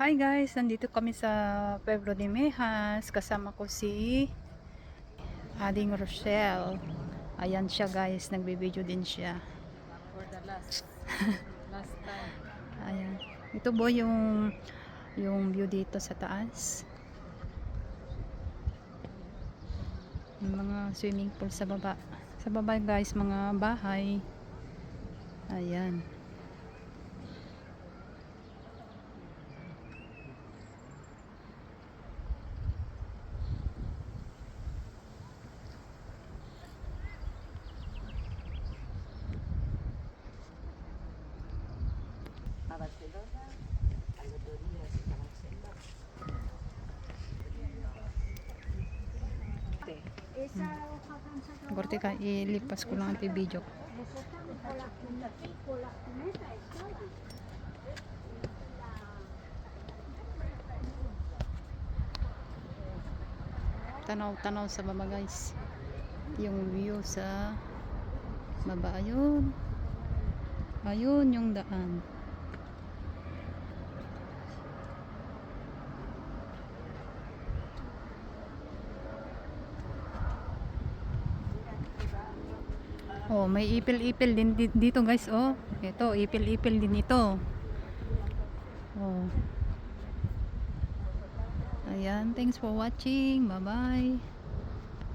Hi guys, nandito kami sa Pueblo de Mejas. Kasama ko si Ading Rochelle. Ayan siya guys, nagbe-video din siya. For the last time. Ayan. Ito po yung view dito sa taas. Yung mga swimming pool sa baba. Sa baba guys, mga bahay. Ayan. Barcelona, Algodonia, Barcelona. Gorte ka, ilipas ko lang ito yung video. Tanaw-tanaw sa baba guys. Yung view sa baba. Ayun. Ayun yung daan. Oh, may ipil-ipil din dito guys, oh. Ito, ipil-ipil din ito. Oh. Ayan, thanks for watching. Bye-bye.